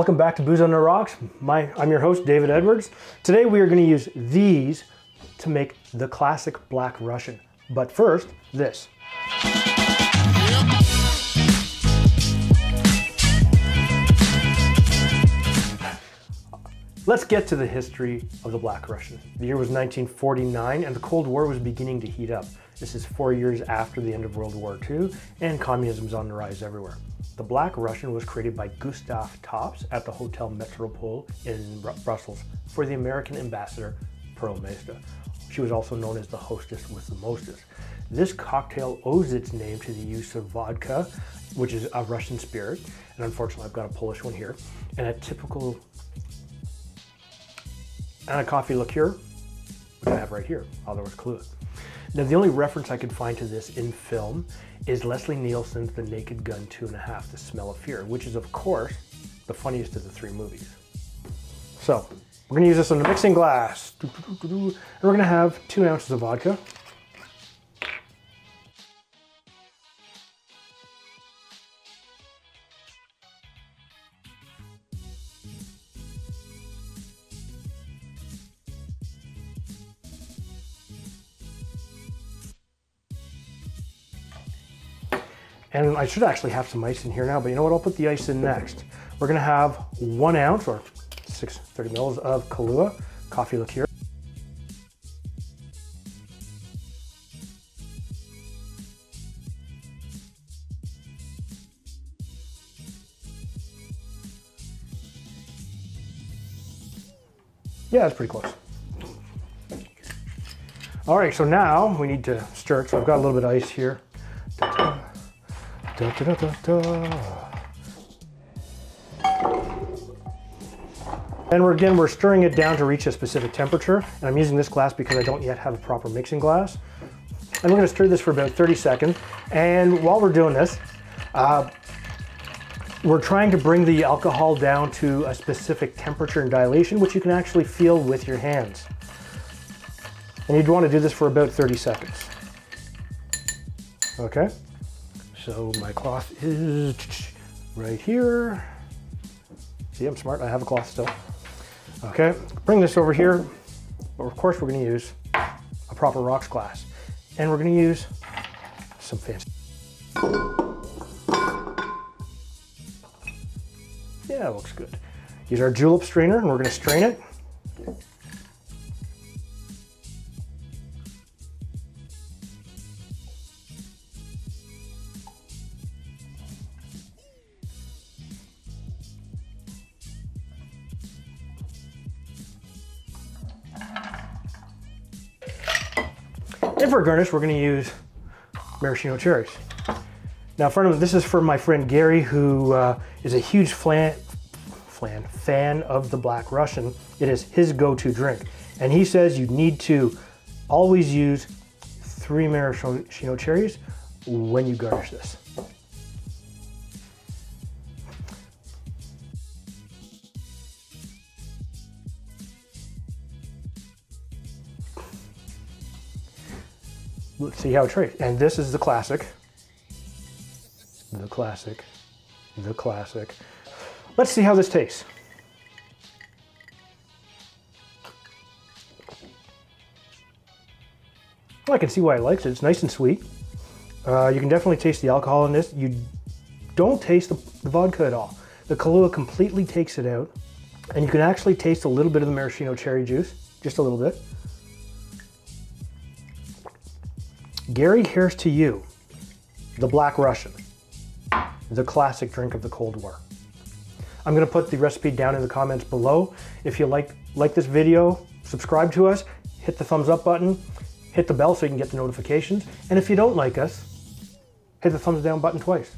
Welcome back to Booze on the Rocks. I'm your host, David Edwards. Today we are going to use these to make the classic Black Russian. But first, this. Let's get to the history of the Black Russian. The year was 1949 and the Cold War was beginning to heat up. This is 4 years after the end of World War II and communism's on the rise everywhere. The Black Russian was created by Gustav Tops at the Hotel Metropole in Brussels for the American ambassador, Pearl Mesta. She was also known as the hostess with the mostest. This cocktail owes its name to the use of vodka, which is a Russian spirit, and unfortunately I've got a Polish one here, and a coffee liqueur, which I have right here, otherwise Kahlua. Now, the only reference I could find to this in film is Leslie Nielsen's The Naked Gun 2.5, The Smell of Fear, which is, of course, the funniest of the three movies. So, we're gonna use this in a mixing glass. And we're gonna have 2 ounces of vodka. And I should actually have some ice in here now, but you know what? I'll put the ice in next. We're gonna have 1 ounce or 630 mils of Kahlua coffee liqueur. Yeah, that's pretty close. All right, so now we need to stir it. So I've got a little bit of ice here. Da, da, da, da, da. And we're stirring it down to reach a specific temperature. And I'm using this glass because I don't yet have a proper mixing glass. And we're gonna stir this for about 30 seconds. And while we're doing this, we're trying to bring the alcohol down to a specific temperature and dilation, which you can actually feel with your hands. And you'd wanna do this for about 30 seconds. Okay? So my cloth is right here. See, I'm smart, I have a cloth still. Okay, bring this over here. But of course we're gonna use a proper rocks glass. And we're gonna use some fancy. Yeah, it looks good. Use our julep strainer and we're gonna strain it. And for garnish, we're going to use maraschino cherries. Now, this is for my friend Gary, who is a huge fan of the Black Russian. It is his go-to drink. And he says you need to always use 3 maraschino cherries when you garnish this. Let's see how it tastes. And this is the classic. The classic. The classic. Let's see how this tastes. Well, I can see why I liked it. It's nice and sweet. You can definitely taste the alcohol in this. You don't taste the vodka at all. The Kahlua completely takes it out. And you can actually taste a little bit of the maraschino cherry juice. Just a little bit. Gary, here's to you, the Black Russian, the classic drink of the Cold War. I'm gonna put the recipe down in the comments below. If you like this video, subscribe to us, hit the thumbs up button, hit the bell so you can get the notifications. And if you don't like us, hit the thumbs down button twice.